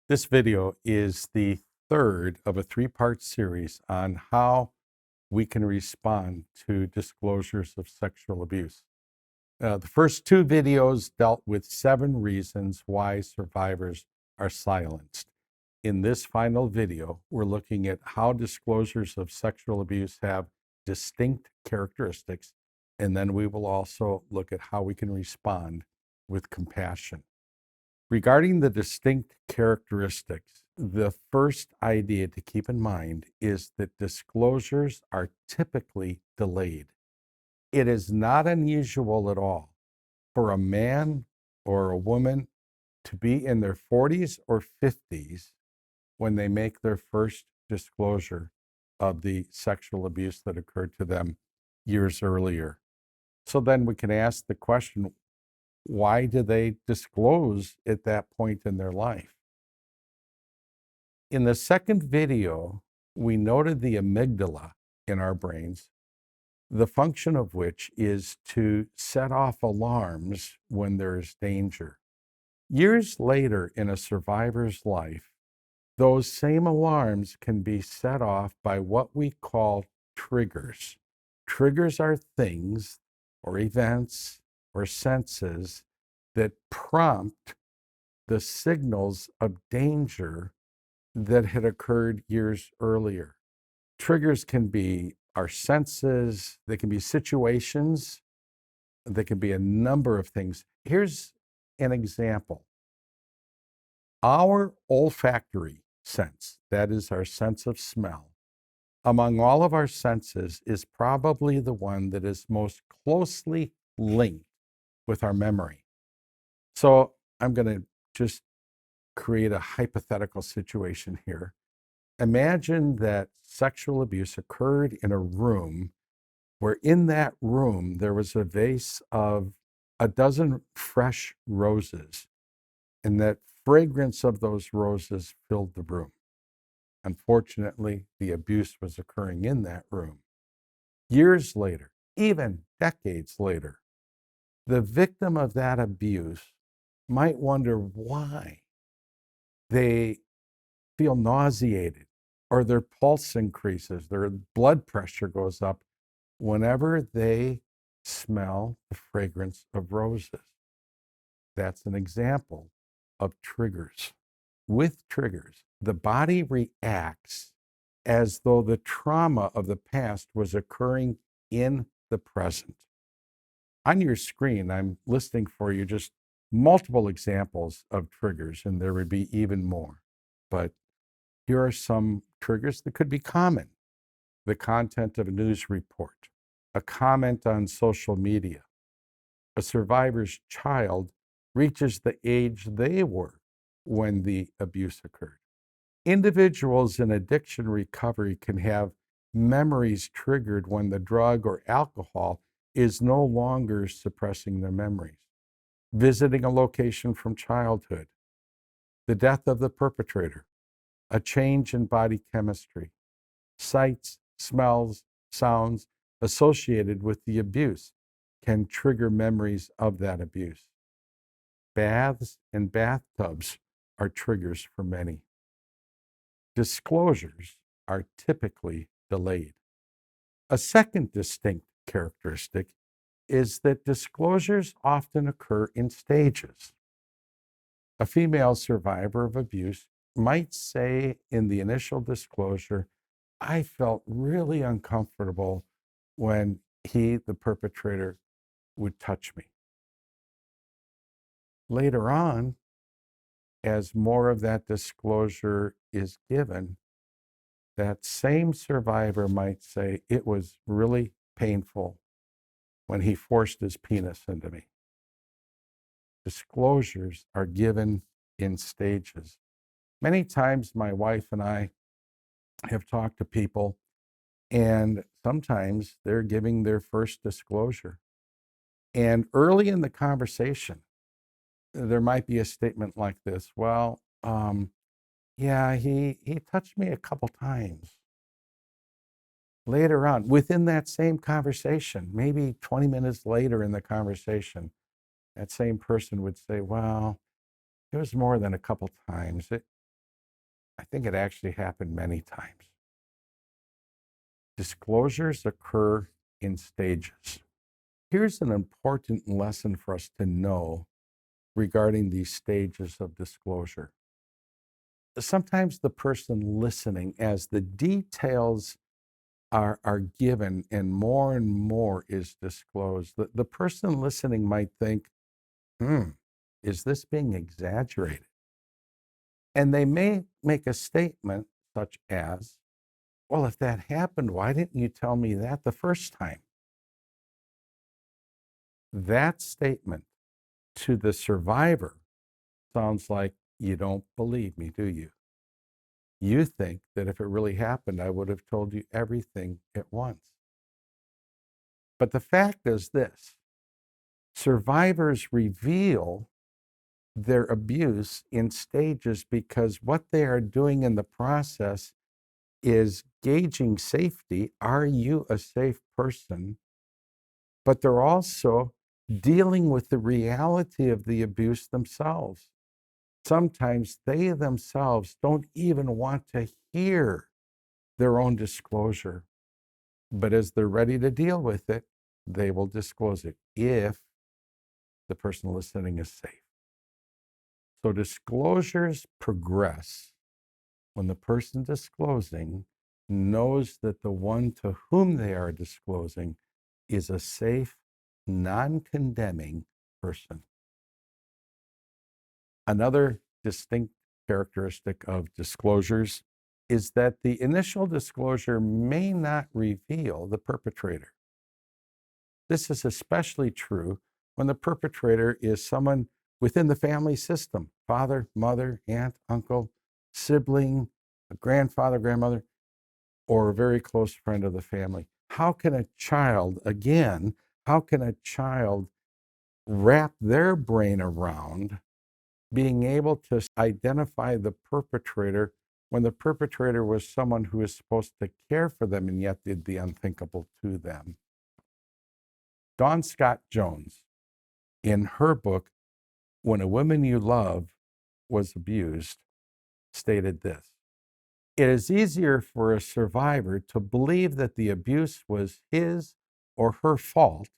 This video is the third of a three-part series on how we can respond to disclosures of sexual abuse. The first two videos dealt with 7 reasons why survivors are silenced. In this final video, we're looking at how disclosures of sexual abuse have distinct characteristics, and then we will also look at how we can respond with compassion. Regarding the distinct characteristics, the first idea to keep in mind is that disclosures are typically delayed. It is not unusual at all for a man or a woman to be in their 40s or 50s when they make their first disclosure of the sexual abuse that occurred to them years earlier. So then we can ask the question, why do they disclose at that point in their life? In the second video, we noted the amygdala in our brains, the function of which is to set off alarms when there is danger. Years later in a survivor's life, those same alarms can be set off by what we call triggers. Triggers are things or events or senses that prompt the signals of danger that had occurred years earlier. Triggers can be our senses, they can be situations, they can be a number of things. Here's an example. Our olfactory sense, that is our sense of smell, among all of our senses is probably the one that is most closely linked with our memory. So I'm going to just create a hypothetical situation here. Imagine that sexual abuse occurred in a room where in that room there was a vase of a dozen fresh roses, and that fragrance of those roses filled the room. Unfortunately, the abuse was occurring in that room. Years later, even decades later, the victim of that abuse might wonder why they feel nauseated or their pulse increases, their blood pressure goes up whenever they smell the fragrance of roses. That's an example of triggers. With triggers, the body reacts as though the trauma of the past was occurring in the present. On your screen, I'm listing for you just multiple examples of triggers, and there would be even more. But here are some triggers that could be common. The content of a news report, a comment on social media, a survivor's child reaches the age they were when the abuse occurred. Individuals in addiction recovery can have memories triggered when the drug or alcohol is no longer suppressing their memories. Visiting a location from childhood, the death of the perpetrator, a change in body chemistry, sights, smells, sounds associated with the abuse can trigger memories of that abuse. Baths and bathtubs are triggers for many. Disclosures are typically delayed. A second distinct characteristic is that disclosures often occur in stages. A female survivor of abuse might say in the initial disclosure, I felt really uncomfortable when he, the perpetrator, would touch me. Later on, as more of that disclosure is given, that same survivor might say, it was really painful when he forced his penis into me. Disclosures are given in stages. Many times my wife and I have talked to people, and sometimes they're giving their first disclosure. And early in the conversation, there might be a statement like this, well, yeah, he touched me a couple times. Later on, within that same conversation, maybe 20 minutes later in the conversation, that same person would say, well, it was more than a couple times. I think it actually happened many times. Disclosures occur in stages. Here's an important lesson for us to know regarding these stages of disclosure. Sometimes the person listening, as the details are given and more is disclosed, the person listening might think, is this being exaggerated? And they may make a statement such as, well, if that happened, why didn't you tell me that the first time? That statement to the survivor sounds like, you don't believe me, do you? You think that if it really happened, I would have told you everything at once. But the fact is this: survivors reveal their abuse in stages because what they are doing in the process is gauging safety. Are you a safe person? But they're also dealing with the reality of the abuse themselves. Sometimes they themselves don't even want to hear their own disclosure. But as they're ready to deal with it, they will disclose it if the person listening is safe. So disclosures progress when the person disclosing knows that the one to whom they are disclosing is a safe, non-condemning person. Another distinct characteristic of disclosures is that the initial disclosure may not reveal the perpetrator. This is especially true when the perpetrator is someone within the family system: father, mother, aunt, uncle, sibling, a grandfather, grandmother, or a very close friend of the family. How can a child wrap their brain around being able to identify the perpetrator when the perpetrator was someone who is supposed to care for them and yet did the unthinkable to them? Dawn Scott Jones, in her book, When a Woman You Love Was Abused, stated this: it is easier for a survivor to believe that the abuse was his or her fault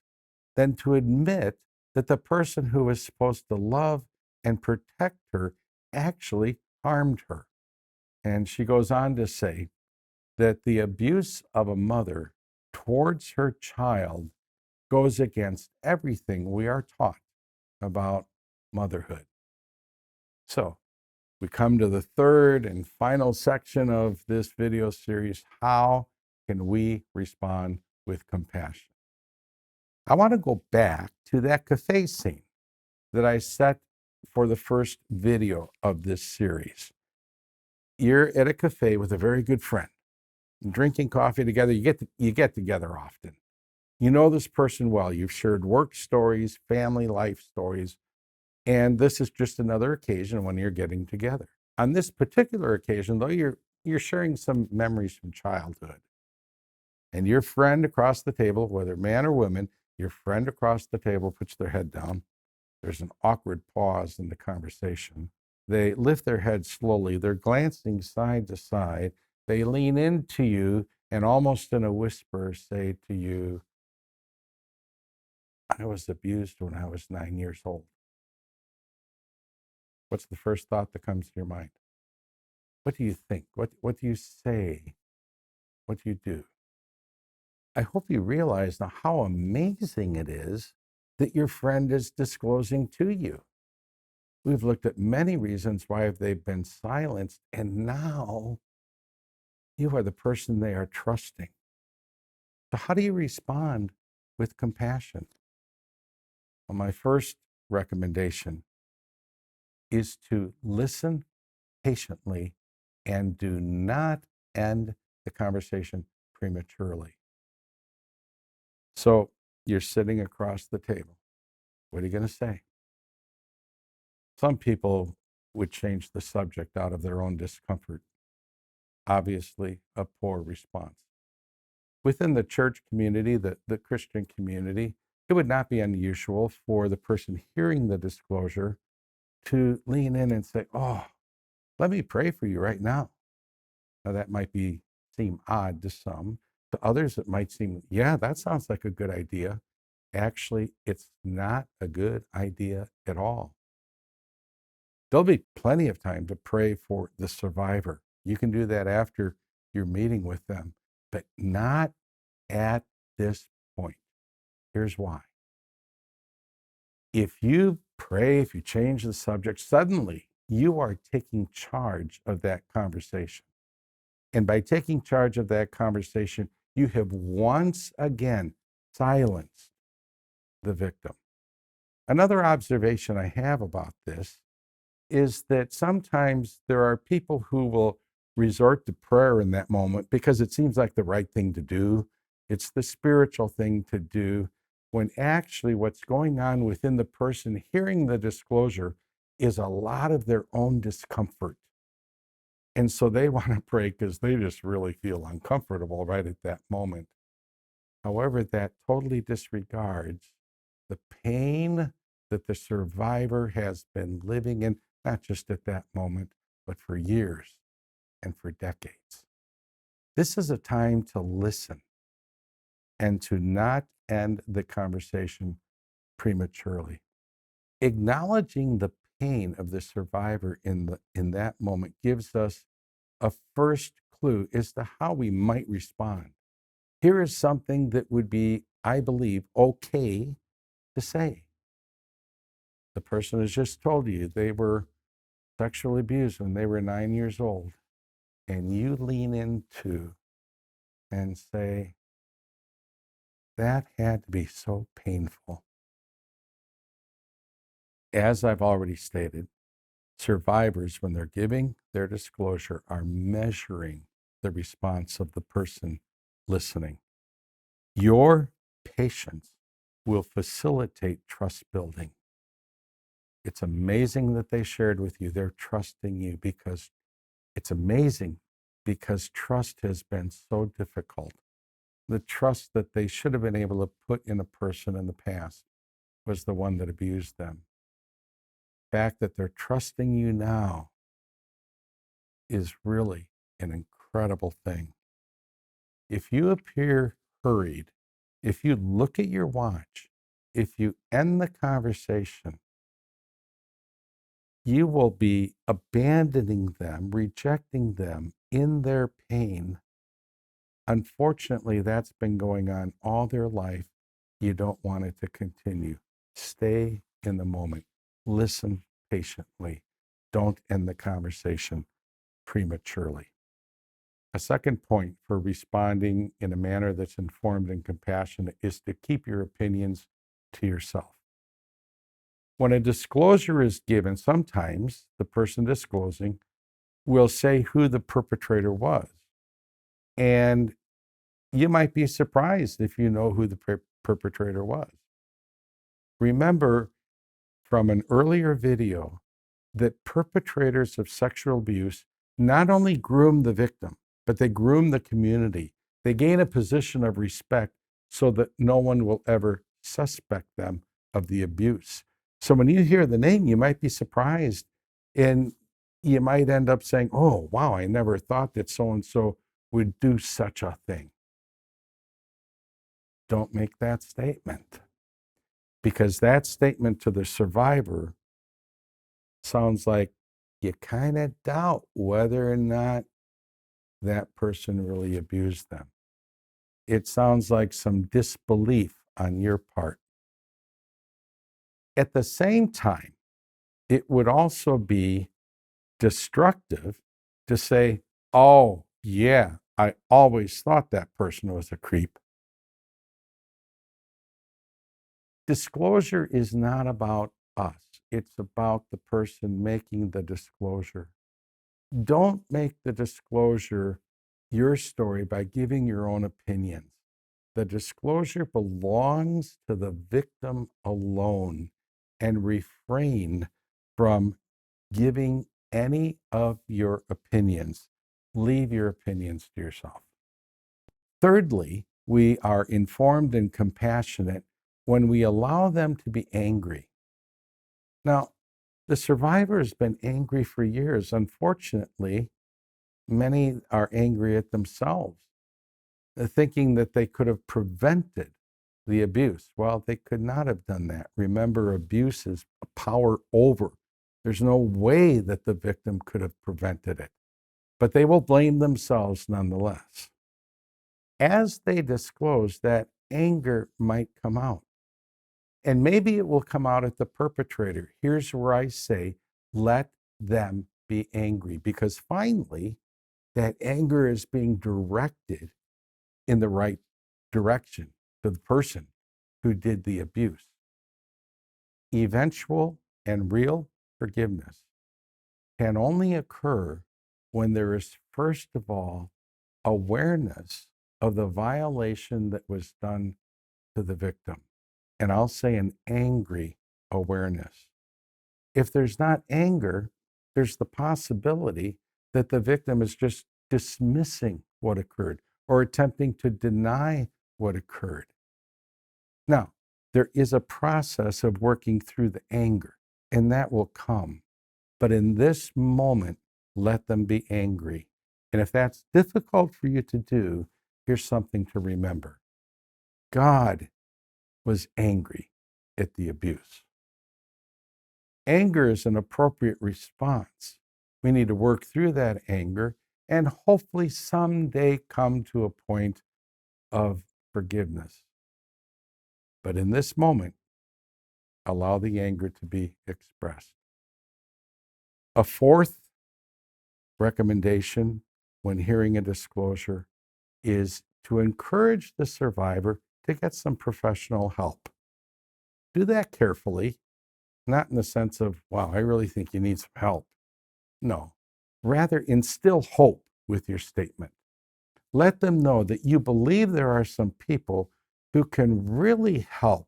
than to admit that the person who was supposed to love and protect her actually harmed her. And she goes on to say that the abuse of a mother towards her child goes against everything we are taught about motherhood. So we come to the third and final section of this video series: how can we respond with compassion? I want to go back to that cafe scene that I set for the first video of this series. You're at a cafe with a very good friend, drinking coffee together. You get together often. You know this person well. You've shared work stories, family life stories, and this is just another occasion when you're getting together. On this particular occasion, though, you're sharing some memories from childhood. And your friend across the table, whether man or woman, your friend across the table puts their head down. There's an awkward pause in the conversation. They lift their head slowly. They're glancing side to side. They lean into you and almost in a whisper say to you, I was abused when I was 9 years old. What's the first thought that comes to your mind? What do you think? What do you say? What do you do? I hope you realize now how amazing it is that your friend is disclosing to you. We've looked at many reasons why they've been silenced, and now you are the person they are trusting. So how do you respond with compassion? Well, my first recommendation is to listen patiently and do not end the conversation prematurely. So you're sitting across the table. What are you going to say? Some people would change the subject out of their own discomfort. Obviously, a poor response. Within the church community, the Christian community, it would not be unusual for the person hearing the disclosure to lean in and say, oh, let me pray for you right now. Now, that might seem odd to some. To others, it might seem, yeah, that sounds like a good idea. Actually, it's not a good idea at all. There'll be plenty of time to pray for the survivor. You can do that after your meeting with them, but not at this point. Here's why. If you pray, if you change the subject, suddenly you are taking charge of that conversation. And by taking charge of that conversation, you have once again silenced the victim. Another observation I have about this is that sometimes there are people who will resort to prayer in that moment because it seems like the right thing to do. It's the spiritual thing to do, when actually what's going on within the person hearing the disclosure is a lot of their own discomfort. And so they want to pray because they just really feel uncomfortable right at that moment. However, that totally disregards the pain that the survivor has been living in, not just at that moment, but for years and for decades. This is a time to listen and to not end the conversation prematurely. Acknowledging the pain of the survivor in that moment gives us a first clue as to how we might respond. Here is something that would be, I believe, okay to say. The person has just told you they were sexually abused when they were 9 years old, and you lean into and say, that had to be so painful. As I've already stated, survivors, when they're giving their disclosure, are measuring the response of the person listening. Your patience will facilitate trust building. It's amazing that they shared with you. They're trusting you because it's amazing because trust has been so difficult. The trust that they should have been able to put in a person in the past was the one that abused them. The fact that they're trusting you now is really an incredible thing. If you appear hurried, if you look at your watch, if you end the conversation, you will be abandoning them, rejecting them in their pain. Unfortunately, that's been going on all their life. You don't want it to continue. Stay in the moment. Listen patiently. Don't end the conversation prematurely. A second point for responding in a manner that's informed and compassionate is to keep your opinions to yourself. When a disclosure is given, sometimes the person disclosing will say who the perpetrator was. And you might be surprised if you know who the perpetrator was. Remember from an earlier video that perpetrators of sexual abuse not only groom the victim, but they groom the community. They gain a position of respect so that no one will ever suspect them of the abuse. So when you hear the name, you might be surprised, and you might end up saying, oh, wow, I never thought that so-and-so would do such a thing. Don't make that statement, because that statement to the survivor sounds like you kind of doubt whether or not that person really abused them. It sounds like some disbelief on your part. At the same time, it would also be destructive to say, oh, yeah, I always thought that person was a creep. Disclosure is not about us. It's about the person making the disclosure. Don't make the disclosure your story by giving your own opinions. The disclosure belongs to the victim alone, and refrain from giving any of your opinions. Leave your opinions to yourself. Thirdly, we are informed and compassionate when we allow them to be angry. Now, The survivor has been angry for years. Unfortunately, many are angry at themselves, thinking that they could have prevented the abuse. Well, they could not have done that. Remember, abuse is power over. There's no way that the victim could have prevented it, but they will blame themselves nonetheless. As they disclose, that anger might come out. And maybe it will come out at the perpetrator. Here's where I say, let them be angry, because finally, that anger is being directed in the right direction to the person who did the abuse. Eventual and real forgiveness can only occur when there is, first of all, awareness of the violation that was done to the victim. And I'll say an angry awareness. If there's not anger, there's the possibility that the victim is just dismissing what occurred or attempting to deny what occurred. Now, there is a process of working through the anger, and that will come. But in this moment, let them be angry. And if that's difficult for you to do, here's something to remember. God was angry at the abuse. Anger is an appropriate response. We need to work through that anger and hopefully someday come to a point of forgiveness. But in this moment, allow the anger to be expressed. A fourth recommendation when hearing a disclosure is to encourage the survivor to get some professional help. Do that carefully, not in the sense of, wow, I really think you need some help. No, rather instill hope with your statement. Let them know that you believe there are some people who can really help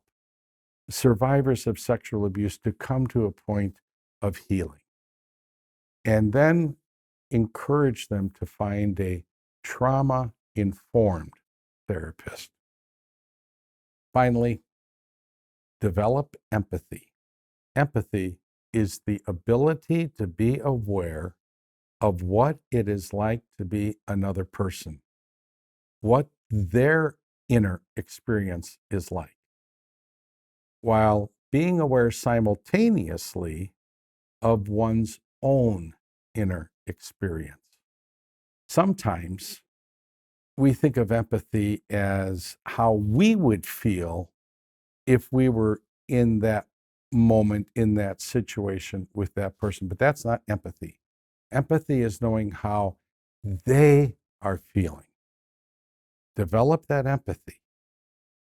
survivors of sexual abuse to come to a point of healing. And then encourage them to find a trauma-informed therapist. Finally, develop empathy. Empathy is the ability to be aware of what it is like to be another person, what their inner experience is like, while being aware simultaneously of one's own inner experience. Sometimes we think of empathy as how we would feel if we were in that moment, in that situation with that person, but that's not empathy. Empathy is knowing how they are feeling. Develop that empathy.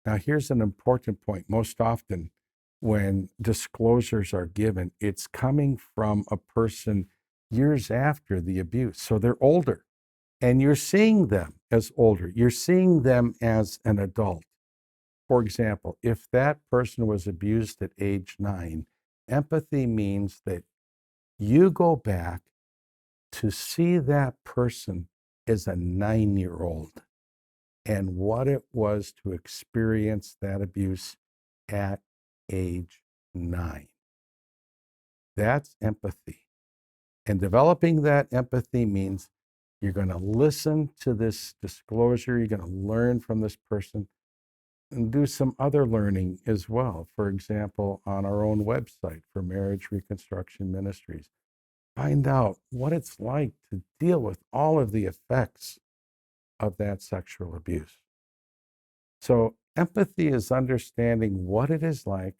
Now, here's an important point. Most often, when disclosures are given, it's coming from a person years after the abuse. So they're older, and you're seeing them as older. You're seeing them as an adult. For example, if that person was abused at age 9, empathy means that you go back to see that person as a 9-year-old and what it was to experience that abuse at age 9. That's empathy. And developing that empathy means you're going to listen to this disclosure, you're going to learn from this person, and do some other learning as well. For example, on our own website for Marriage Reconstruction Ministries, find out what it's like to deal with all of the effects of that sexual abuse. So empathy is understanding what it is like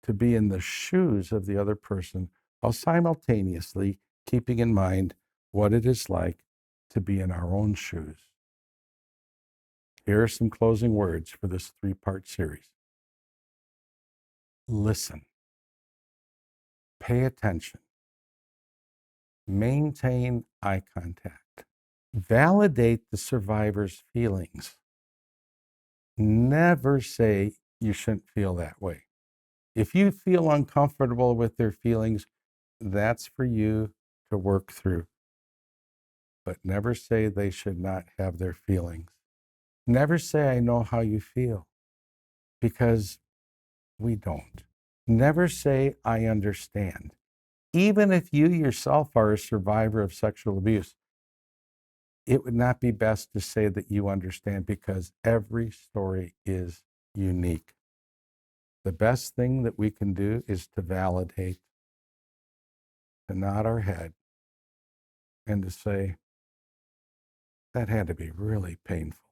to be in the shoes of the other person while simultaneously keeping in mind what it is like to be in our own shoes. Here are some closing words for this 3-part series. Listen. Pay attention. Maintain eye contact. Validate the survivor's feelings. Never say you shouldn't feel that way. If you feel uncomfortable with their feelings, that's for you to work through. But never say they should not have their feelings. Never say, I know how you feel, because we don't. Never say, I understand, even if you yourself are a survivor of sexual abuse, it would not be best to say that you understand because every story is unique. The best thing that we can do is to validate, to nod our head, and to say, that had to be really painful.